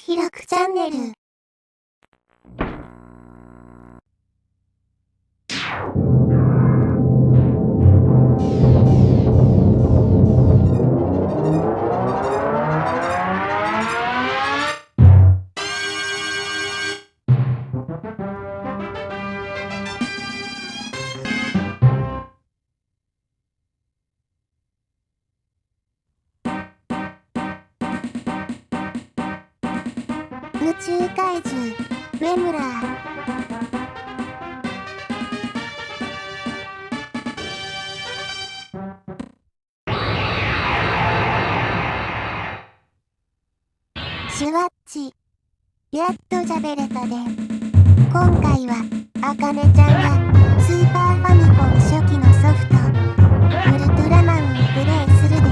開くチャンネル。宇宙怪獣ウェムラー。シュワッチ、やっと喋れたで。今回はあかねちゃんがスーパーファミコン初期のソフトウルトラマンをプレイするで。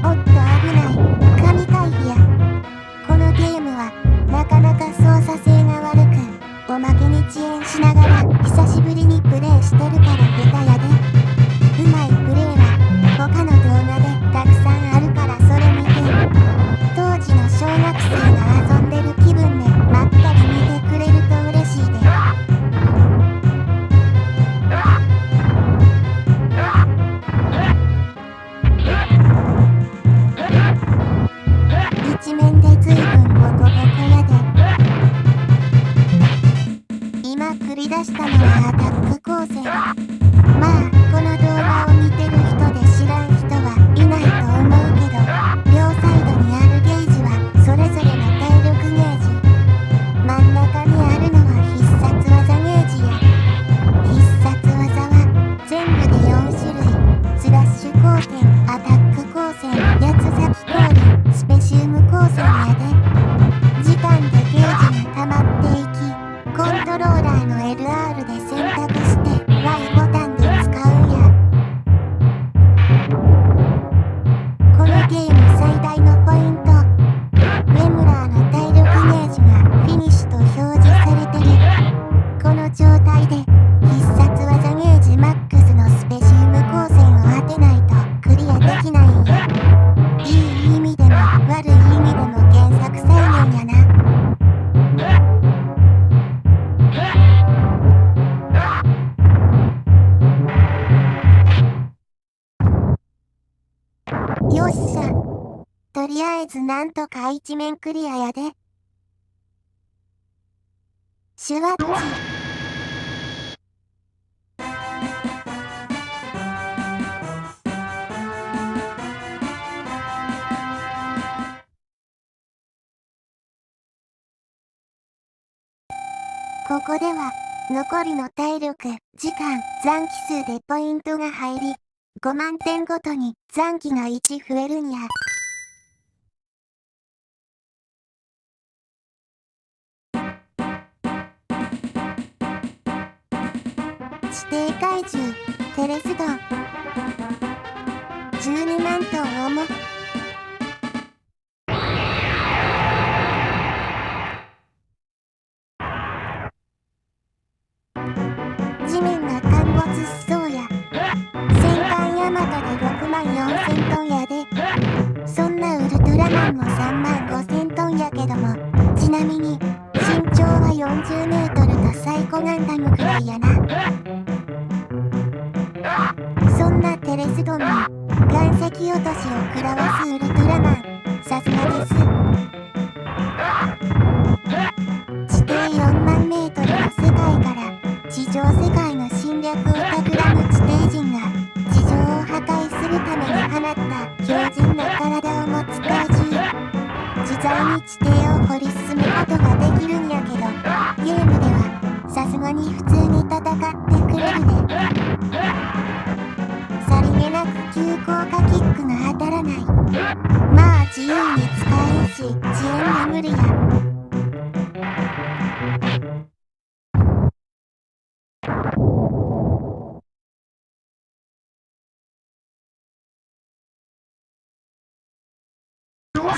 おっと危ない、神回避や。このゲームはなかなか操作性が悪く、おまけに遅延しながら久しぶりにプレイしてるから下手やで。うまいプレイは他の動画でたくさんあるからそれ見て。当時の小学生が遊んでる気分でまったり見てくれると嬉しいで。一面で随分ボコボコやで。今繰り出したのはアタック光線。まあこの動画を見てる人で知らん人はいないと思うけど、両サイドにあるゲージはそれぞれの体力ゲージ。真ん中にあるのは必殺技ゲージや。必殺技は全部で4種類。スラッシュ光線、アタック光線、八つ咲き光輪、スペシウム光線やで。時間でゲージが溜まっていき、コントローラーの LR で選択して Y ボタンで使うんや。このゲーム最大のポイント、ウェムラーの体力ゲージがフィニッシュと表示されてる。この状態で必殺技ゲージマックスのスペシウム光線を当てないとクリアできないんや。いい意味でも悪い意味でも原作再現やな。よっしゃ。とりあえずなんとか一面クリアやで。シュワッチ。ここでは残りの体力、時間、残機数でポイントが入り、5万点ごとに残機が1増えるんや。地底怪獣テレスドン12万トン重。地面が陥没しそうや。戦艦ヤマトで6万4000トンやで。そんなウルトラマンも3万5000トンやけども、ちなみに身長は40メートルとサイコガンダムくらいやな。そんなテレスドンに岩石落としを食らわすウルトラマン、さすがです。地底4万メートルの世界から地上世界の侵略を企む地底人が地上を破壊するために放った強靭な体を持つ怪獣。自在に地底を掘り進むことができるんやけど、ゲームではさすがに普通に戦ってくれるで。さりげなく急降下キックが当たらない。まあ自由に使えんし遅延が無理や。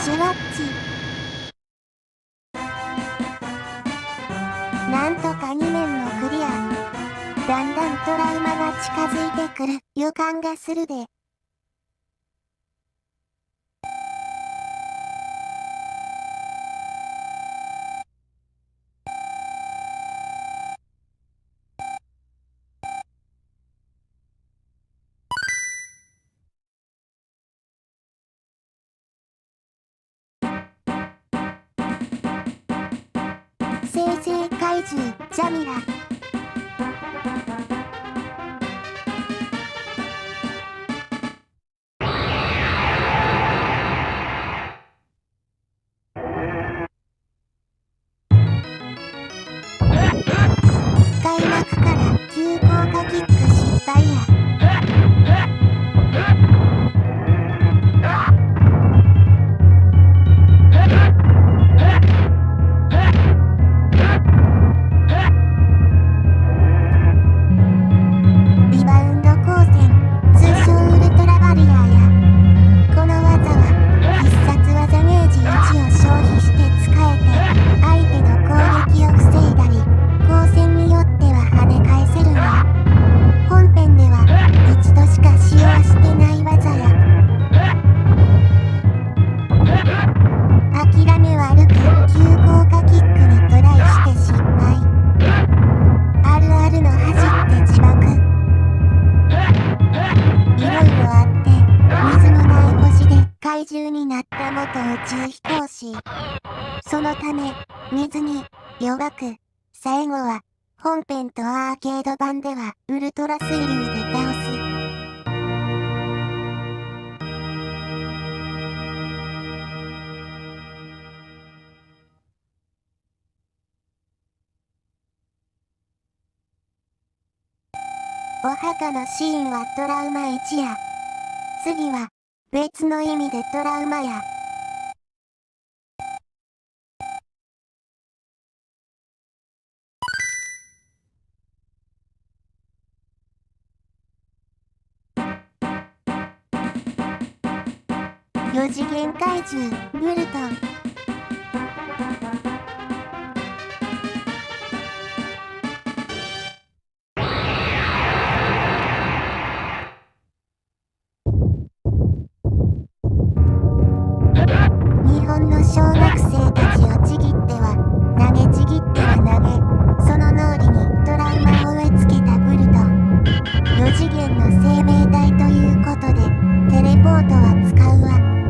シュワッチ。なんとか2面もクリア。だんだんトラウマが近づいてくる予感がするで。生成怪獣ジャミラ。開幕から急降下キック失敗や。リバウンド光線、通称ウルトラバリアーや。この技は必殺技ゲージ1を消費して使えて、相手の攻撃を防いだり、光線によっては跳ね返せるんや。本編では一度しか使用してない技や。諦め悪く急降下キックにトライして失敗。あるあるの走って自爆。いろいろあって水のない星で怪獣になった元宇宙飛行士。そのため水に弱く、最後は本編とアーケード版ではウルトラ水流で倒す。お墓のシーンはトラウマ1や。次は別の意味でトラウマや。4次元怪獣ブルトン。日本の小学生たちをちぎっては投げ、ちぎっては投げ、その脳裏にトラウマを植え付けたブルトン。4次元の生命体ということでテレポートは使うわ。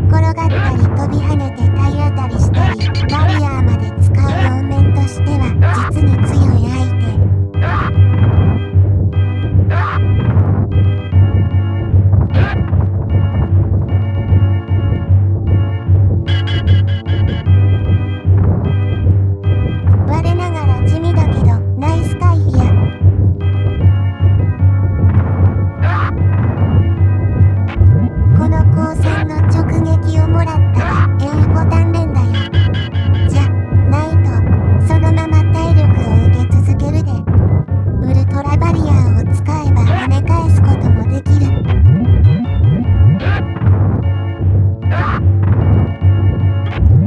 転がったり飛び跳ねて体当たりしたり、バリアーまで使う両面としては実に強い相手。我ながら地味だけどナイス回避や。この光線の直撃をもらったらボタン連打や。じゃないとそのまま体力を受け続けるで。ウルトラバリアーを使えば跳ね返すこともできる。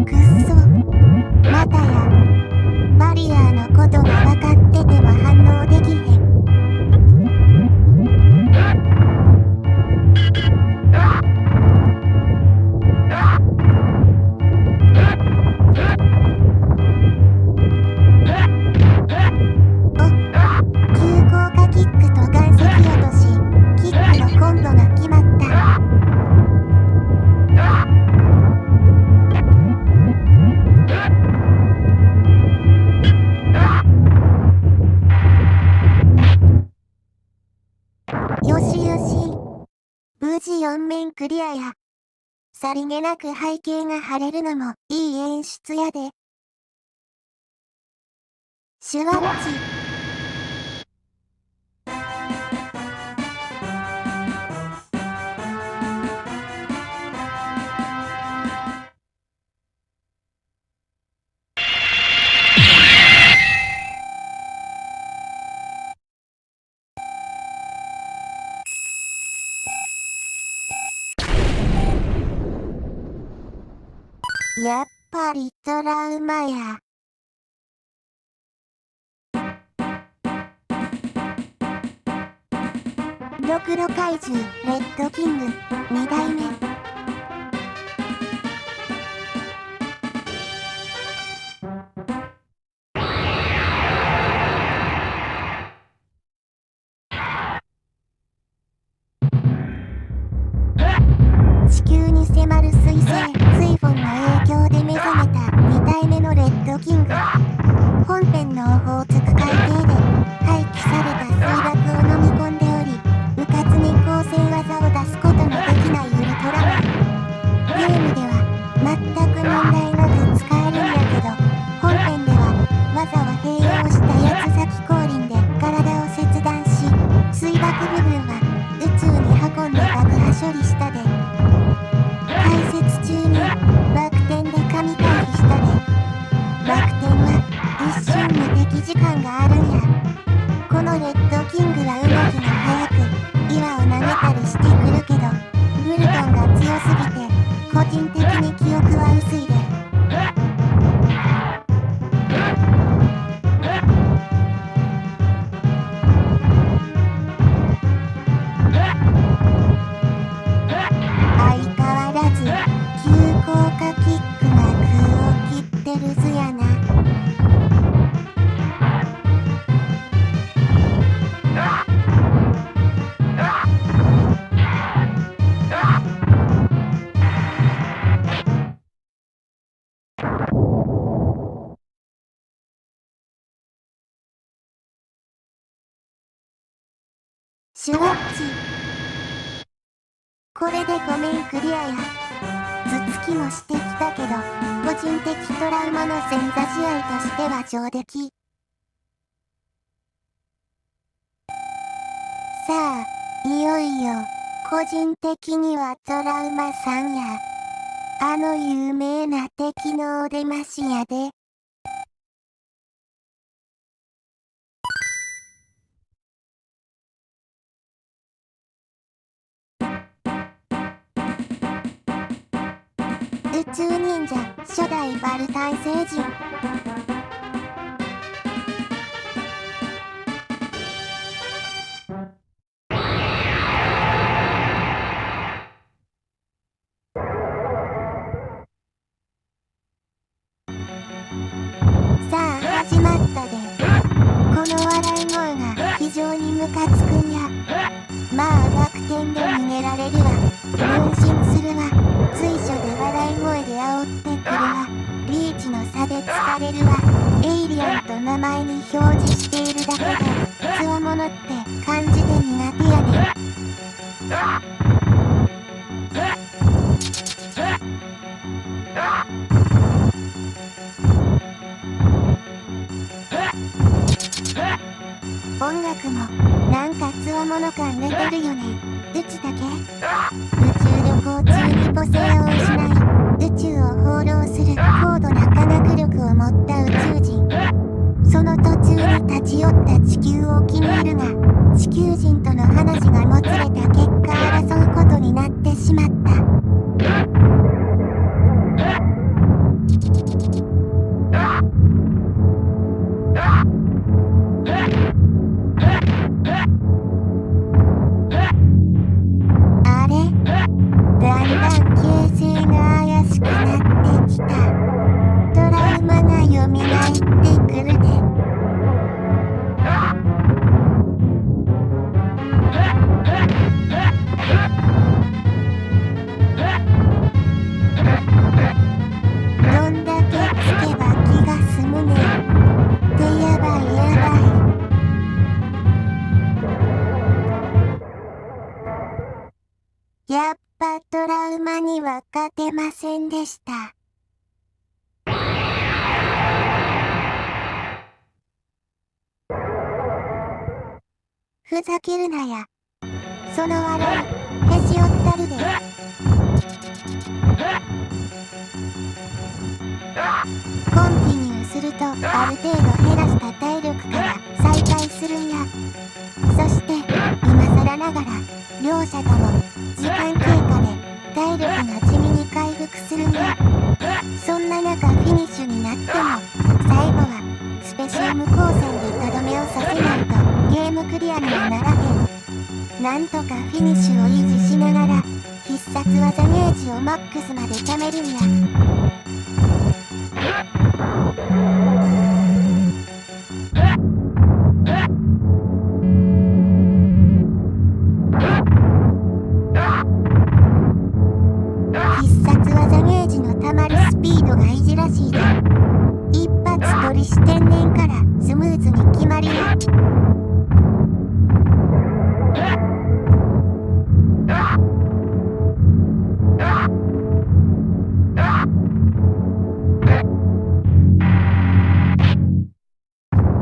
くっそ、またや。バリアーのことが分かってても反応できへん。急降下キックと岩石落とし、キックのコンボが決まった。よしよし。無事4面クリアや。さりげなく背景が晴れるのもいい演出やで。シュワッチ。やっぱりトラウマや。ドクロ怪獣レッドキング2代目。地球に迫る彗星、水フォンの影響で目覚めた2体目のレッドキング。本編のオホーツク海底で廃棄された水爆を飲み込んでおり、うかつに構成技を出すことのできないウルトラマン。ゲームでは全く問題なく使えるんやけど、本編では技を併用した八つ咲き降臨で体を切断し、水爆部分は宇宙に運んで爆破処理したで。解説中にバク転で神回避したで。バク転は一瞬無敵時間があるんや。このレッドキングは動きが速く岩を投げたりしてくるけど、ブルトンが強すぎて個人的に記憶は薄いで。相変わらず急降下キックが空を切ってるずやな。シュワッチ。これで5面クリアや。頭突きもしてきたけど、個人的トラウマの前座試合としては上出来。さあ、いよいよ、個人的にはトラウマ3や。あの有名な敵のお出ましやで。宇宙忍者初代バルタン星人。さあ始まったで。この笑い声が非常にムカつくんや。まあバク転で逃げられるわ。分身するわ。随所で笑い声で煽ってくるわ。リーチの差で疲れるわ。エイリアンと名前に表示しているだけでつわものって感じで苦手やねん。音楽もなんかつわもの感出てるよね。うちだけ？宇宙旅行中に母性を失い、宇宙を放浪する高度な科学力を持った宇宙人。その途中に立ち寄った地球を気に入るが、地球人との話がもつれた結果争うことになってしまった。あれ？だんだん形勢が怪しくなってきた。トラウマが蘇ってくるで。どんだけつけば気が済むねん。ってやばいやばい。やっぱトラウマには勝てませんでした。ふざけるなや。その笑い、へし折ったるで。コンティニューするとある程度減らした体力から再開するんや。そして今更ながら両者とも時間経過で体力が地味に回復するんや。そんな中フィニッシュになっても最後はスペシウム光線でとどめをさせないとゲームクリアにはならへん。なんとかフィニッシュを維持しながら必殺技ゲージをマックスまで貯めるんや。必殺技ゲージの溜まるスピードがいじらしいで。一発取り理してんねんからスムーズに決まりや。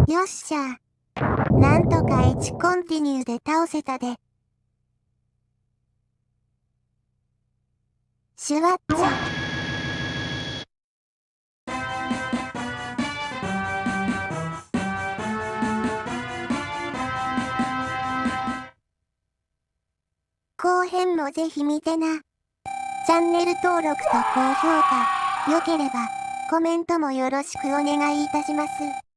よっしゃ。なんとか1コンティニューで倒せたで。シュワッチ。後編もぜひ見てな。チャンネル登録と高評価、良ければコメントもよろしくお願いいたします。